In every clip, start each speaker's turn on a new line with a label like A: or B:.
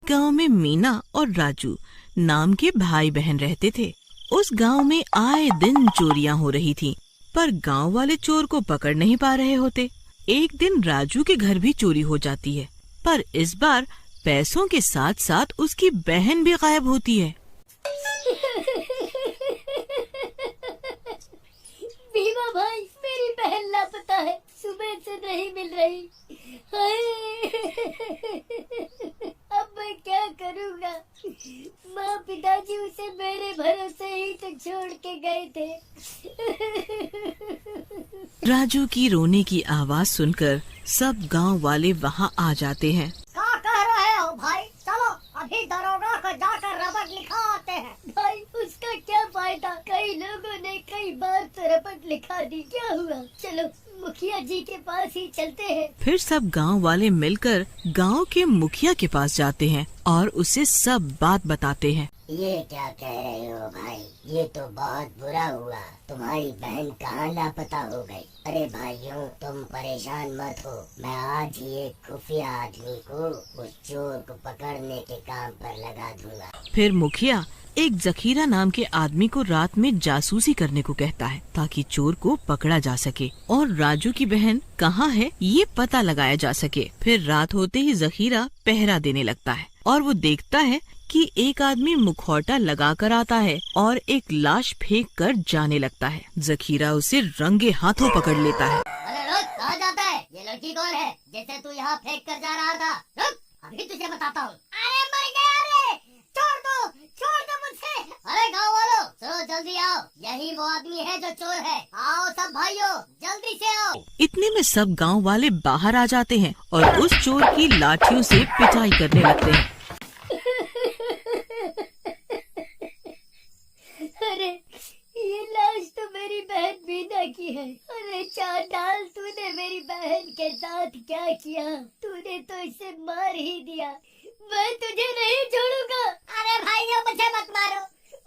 A: गांव में मीना और राजू नाम के भाई बहन रहते थे। उस गांव में आए दिन चोरियां हो रही थीं, पर गांव वाले चोर को पकड़ नहीं पा रहे होते। एक दिन राजू के घर भी चोरी हो जाती है, पर इस बार पैसों के साथ साथ उसकी बहन भी गायब होती है।
B: भीमा भाई, मेरी बहन लापता है, सुबह से नहीं मिल रही। अब मैं क्या करूँगा? माँ पिताजी उसे मेरे भरोसे ही तो छोड़ के गए थे।
A: राजू की रोने की आवाज सुनकर सब गांव वाले वहाँ आ जाते हैं।
B: क्या कह रहे हो भाई? चलो अभी दरोगा को जाकर रपट लिखा आते हैं। भाई उसका क्या फायदा? कई लोगों ने कई बार तो रपट लिखा दी, क्या हुआ? चलो मुखिया जी के पास ही चलते हैं।
A: फिर सब गांव वाले मिलकर गांव के मुखिया के पास जाते हैं और उसे सब बात बताते हैं।
C: ये क्या कह रहे हो भाई? ये तो बहुत बुरा हुआ। तुम्हारी बहन कहाँ लापता हो गई? अरे भाइयों, तुम परेशान मत हो। मैं आज ही एक खुफिया आदमी को उस चोर को पकड़ने के काम पर लगा दूंगा।
A: फिर मुखिया एक जखीरा नाम के आदमी को रात में जासूसी करने को कहता है, ताकि चोर को पकड़ा जा सके और राजू की बहन कहाँ है ये पता लगाया जा सके। फिर रात होते ही जखीरा पहरा देने लगता है और वो देखता है कि एक आदमी मुखौटा लगाकर आता है और एक लाश फेंक कर जाने लगता है। जखीरा उसे रंगे हाथों पकड़ लेता है।
C: अरे रुक, कहाँ जाता है? ये लड़की कौन है जैसे तू यहाँ फेंक कर जा रहा था? रुक, अभी तुझे बताता हूँ। अरे मर गया रे! छोड़ दो मुझसे! अरे गाँव वालों, चलो जल्दी आओ, यही वो आदमी है जो चोर है। आओ सब भाइयों, जल्दी से आओ।
A: इतने में सब गांव वाले बाहर आ जाते हैं और उस चोर की लाठियों से पिटाई करने लगते हैं।
B: अरे ये लाश तो मेरी बहन मीना की है। अरे चांडाल, तूने मेरी बहन के साथ क्या किया? तूने तो इसे मार ही दिया। मैं तुझे नहीं छोड़ूंगा। अरे भाइयों, मुझे मत मारो,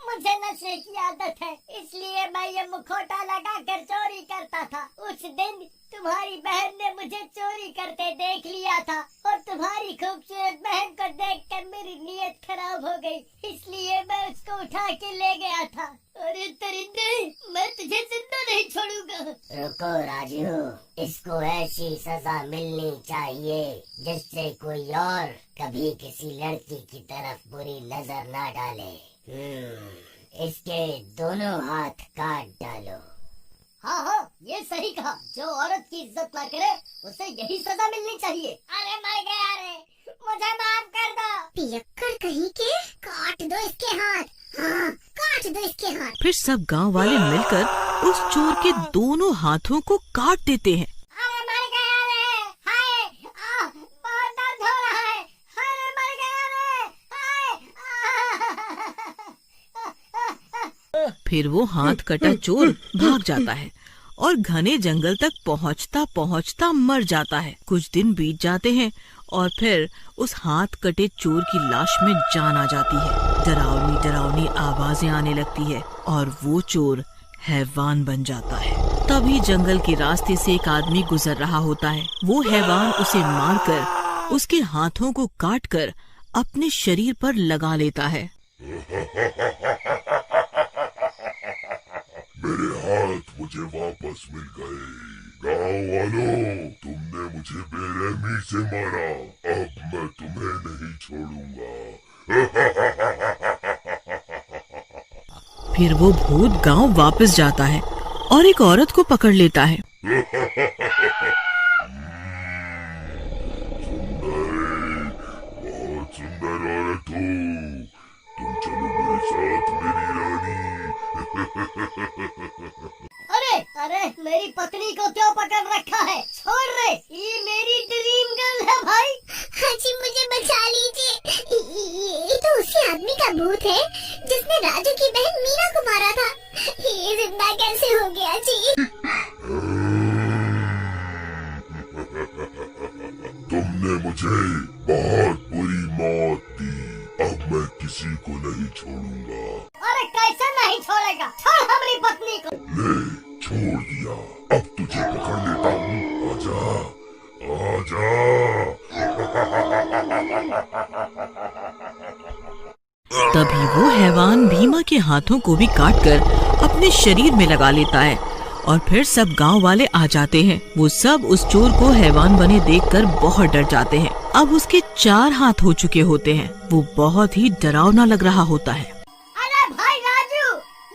B: मुझे नशे की आदत है, इसलिए मैं ये मुखौटा लगा कर चोरी करता था। उस दिन तुम्हारी बहन ने मुझे चोरी करते देख लिया था और तुम्हारी खूबसूरत बहन को देखकर मेरी नीयत खराब हो गई, इसलिए मैं उसको उठा के ले गया था। अरे परिंदे, मैं तुझे जिंदा नहीं छोड़ूंगा।
C: रुको राजू, इसको ऐसी सजा मिलनी चाहिए जिससे कोई और कभी किसी लड़की की तरफ बुरी नजर ना डाले। इसके दोनों हाथ काट डालो।
B: हाँ, ये सही कहा। जो औरत की इज्जत ना करे उसे यही सजा मिलनी चाहिए। अरे मर गया रे, मुझे माफ कर दो।
D: पियक्कर कहीं के, काट दो इसके हाथ। हाँ, काट दो इसके हाथ।
A: फिर सब गांव वाले मिलकर उस चोर के दोनों हाथों को काट देते हैं।
B: अरे मर गया रे, हाय, बहुत दर्द हो रहा है। अरे मर गया रे, हाय।
A: फिर वो हाथ कटा चोर भाग जाता है और घने जंगल तक पहुंचता पहुंचता मर जाता है। कुछ दिन बीत जाते हैं और फिर उस हाथ कटे चोर की लाश में जान आ जाती है। डरावनी डरावनी आवाजें आने लगती है और वो चोर हैवान बन जाता है। तभी जंगल के रास्ते से एक आदमी गुजर रहा होता है। वो हैवान उसे मारकर उसके हाथों को काटकर अपने शरीर पर लगा लेता है।
E: मेरे हाथ मुझे वापस मिल गए। गाँव वालों, तुमने मुझे बेरहमी से मारा, अब मैं तुम्हें नहीं छोड़ूंगा।
A: फिर वो भूत गांव वापस जाता है और एक औरत को पकड़ लेता है।
E: बहुत सुंदर औरत हो, तुम चलो मेरे साथ मेरी रानी।
B: अरे मेरी पत्नी को क्यों पकड़ रखा है? छोड़ रे, ये मेरी ड्रीम गर्ल है भाई।
D: हाँ जी, मुझे बचा लीजिए। ये तो उसी आदमी का भूत है जिसने राजू की बहन मीना को मारा था। ये जिंदा कैसे हो गया जी?
E: तुमने मुझे बहुत बुरी मौत दी, अब मैं किसी को नहीं छोड़ूंगा।
B: अरे कैसे नहीं छोड़ेगा? छोड़ हमारी पत्नी को।
E: ले, छोड़ दिया, अब तुझे पकड़ लेता हूँ। आजा, आजा।
A: तभी वो हैवान भीमा के हाथों को भी काटकर अपने शरीर में लगा लेता है और फिर सब गांव वाले आ जाते हैं। वो सब उस चोर को हैवान बने देखकर बहुत डर जाते हैं। अब उसके 4 हाथ हो चुके होते हैं। वो बहुत ही डरावना लग रहा होता है।
C: अरे भाई राजू,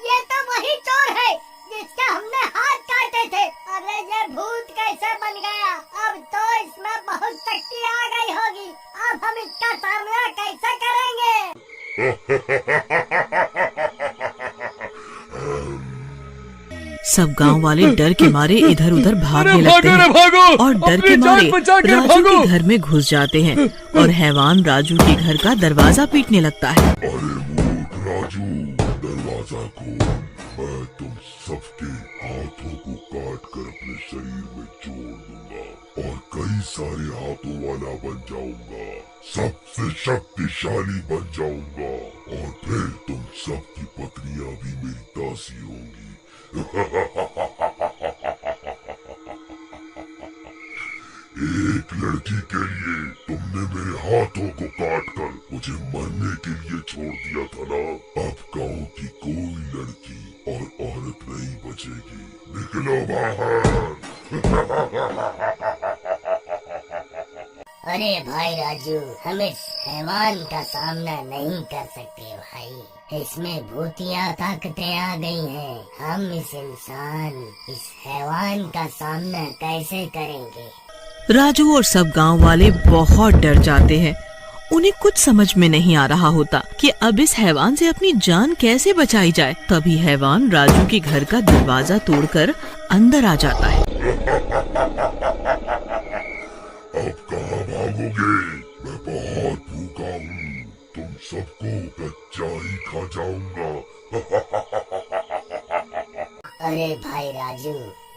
C: ये तो वही चोर है जिसके हमने हाथ काटे थे। अरे ये भूत कैसे बन गया? अब तो इसमें बहुत शक्ति आ गई होगी। अब हम इसका सामना कैसे करेंगे?
A: सब गांव वाले डर के मारे इधर उधर भागने लगते हैं और डर के मारे राजू के घर में घुस जाते हैं और हैवान राजू के घर का दरवाजा पीटने लगता है।
E: अरे मूर्ख राजू, दरवाजा खोल, मैं तुम सबके हाथों को काट कर अपने शरीर में जोड़ दूंगा और कई सारे हाथों वाला बन जाऊंगा, सबसे शक्तिशाली बन जाऊंगा और फिर तुम सबकी पत्नियां भी मेरी दासी होंगी। एक लड़की के लिए तुमने मेरे हाथों को काटकर मुझे मरने के लिए छोड़ दिया था ना। अब गांव की कोई लड़की और औरत नहीं बचेगी। निकलो बाहर।
C: अरे भाई राजू, हम इस हैवान का सामना नहीं कर सकते भाई। इसमें भूतिया ताकतें आ गई हैं। हम इस हैवान का सामना कैसे करेंगे?
A: राजू और सब गांव वाले बहुत डर जाते हैं। उन्हें कुछ समझ में नहीं आ रहा होता कि अब इस हैवान से अपनी जान कैसे बचाई जाए। तभी हैवान राजू के घर का दरवाजा तोड़कर अंदर आ जाता है।
E: अब कहाँ भागोगे? मैं बहुत भूखा हूँ, तुम सबको कच्चा ही खा जाऊंगा।
C: अरे भाई राजू,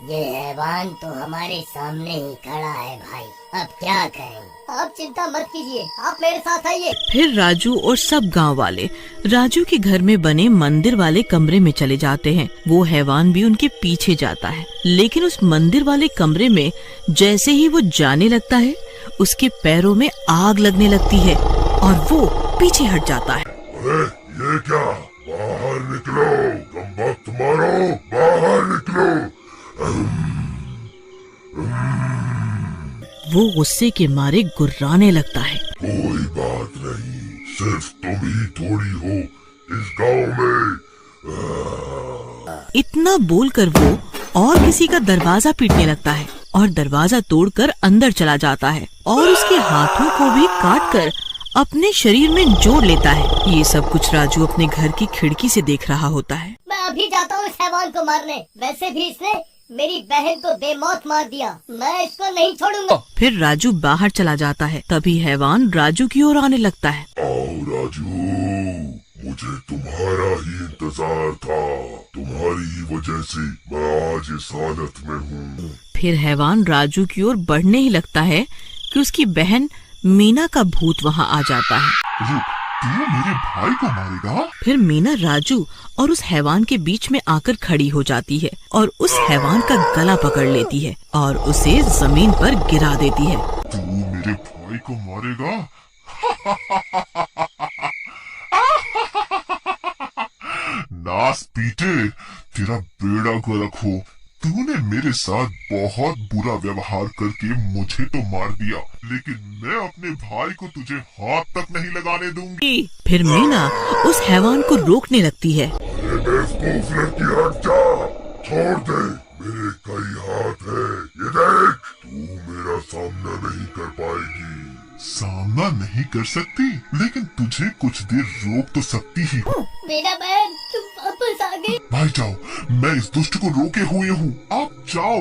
C: ये हैवान तो हमारे सामने ही खड़ा है भाई। अब क्या करें? आप चिंता मत कीजिए, आप मेरे साथ आइए।
A: फिर राजू और सब गांव वाले राजू के घर में बने मंदिर वाले कमरे में चले जाते हैं। वो हैवान भी उनके पीछे जाता है, लेकिन उस मंदिर वाले कमरे में जैसे ही वो जाने लगता है, उसके पैरों में आग लगने लगती है और वो पीछे हट जाता है।
E: अरे ये क्या? बाहर निकलो, तुम वक्त मारो, बाहर निकलो।
A: वो गुस्से के मारे गुर्राने लगता है।
E: कोई बात नहीं, सिर्फ तुम ही थोड़ी हो इस गांव में।
A: इतना बोलकर वो और किसी का दरवाजा पीटने लगता है और दरवाजा तोड़कर अंदर चला जाता है और उसके हाथों को भी काटकर अपने शरीर में जोड़ लेता है। ये सब कुछ राजू अपने घर की खिड़की से देख रहा होता है।
C: मैं अभी जाता हूँ इस हैवान को मारने। वैसे भी इसने मेरी बहन को बेमौत मार दिया, मैं इसको नहीं छोड़ूंगा।
A: फिर राजू बाहर चला जाता है। तभी हैवान राजू की ओर आने लगता है।
E: आओ राजू, मुझे तुम्हारा ही इंतजार था। तुम्हारी ही वजह से मैं आज इस हालत में हूँ।
A: फिर हैवान राजू की ओर बढ़ने ही लगता है कि उसकी बहन मीना का भूत वहाँ आ जाता है।
E: तू मेरे भाई को मारेगा?
A: फिर मीना राजू और उस हैवान के बीच में आकर खड़ी हो जाती है और उस हैवान का गला पकड़ लेती है और उसे जमीन पर गिरा देती है।
E: तू मेरे भाई को मारेगा? नास पीटे, तेरा बेड़ा गर्क हो। तूने मेरे साथ बहुत बुरा व्यवहार करके मुझे तो मार दिया, लेकिन मैं अपने भाई को तुझे हाथ तक नहीं लगाने दूंगी।
A: फिर मीना उस हैवान को रोकने लगती है।
E: अरे बेवकूफ लड़की, हट जा, छोड़ दे, मेरे कई हाथ हैं, ये देख। तू मेरा सामना नहीं कर पाएगी। सामना नहीं कर सकती, लेकिन तुझे कुछ देर रोक तो सकती ही।
B: मेरा बहन, तुम वापस आ गए।
E: भाई जाओ, मैं इस दुष्ट को रोके हुए हूँ। आप जाओ,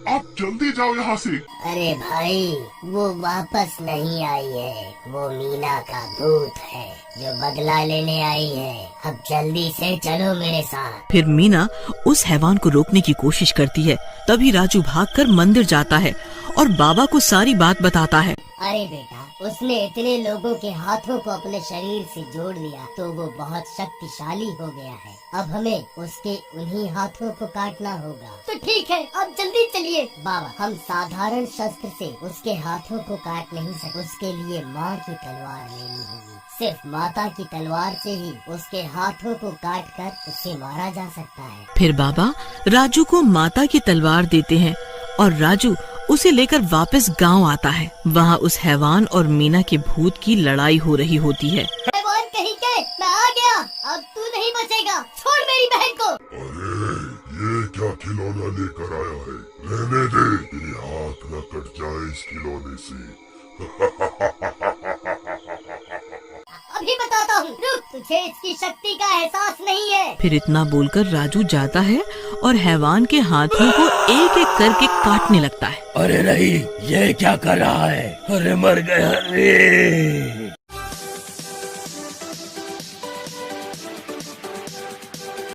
E: आप जल्दी जाओ यहाँ से।
C: अरे भाई, वो वापस नहीं आई है। वो मीना का भूत है जो बदला लेने आई है। अब जल्दी से चलो मेरे साथ।
A: फिर मीना उस हैवान को रोकने की कोशिश करती है। तभी राजू भागकर मंदिर जाता है और बाबा को सारी बात बताता है।
C: अरे बेटा, उसने इतने लोगों के हाथों को अपने शरीर से जोड़ लिया तो वो बहुत शक्तिशाली हो गया है। अब हमें उसके उन्हीं हाथों को काटना होगा।
B: तो ठीक है, अब जल्दी चलिए।
C: बाबा, हम साधारण शस्त्र से उसके हाथों को काट नहीं सकते। उसके लिए माँ की तलवार लेनी होगी। सिर्फ माता की तलवार से ही उसके हाथों को काट कर उसे मारा जा सकता है।
A: फिर बाबा राजू को माता की तलवार देते हैं और राजू उसे लेकर वापस गांव आता है। वहाँ उस हैवान और मीना के भूत की लड़ाई हो रही होती है।
C: हैवान कहीं के, मैं आ गया। अब तू नहीं बचेगा। छोड़ मेरी बहन को।
E: अरे ये क्या खिलौना लेकर आया है? रहने दे, तेरे हाथ न कट जाए इस खिलौने से।
C: अभी बताता हूँ, रुक। तुझे इसकी शक्ति का एहसास नहीं है।
A: फिर इतना बोलकर राजू जाता है और हैवान के हाथों को एक एक करके काटने लगता है।
F: अरे नहीं, ये क्या कर रहा है? अरे मर गया रे।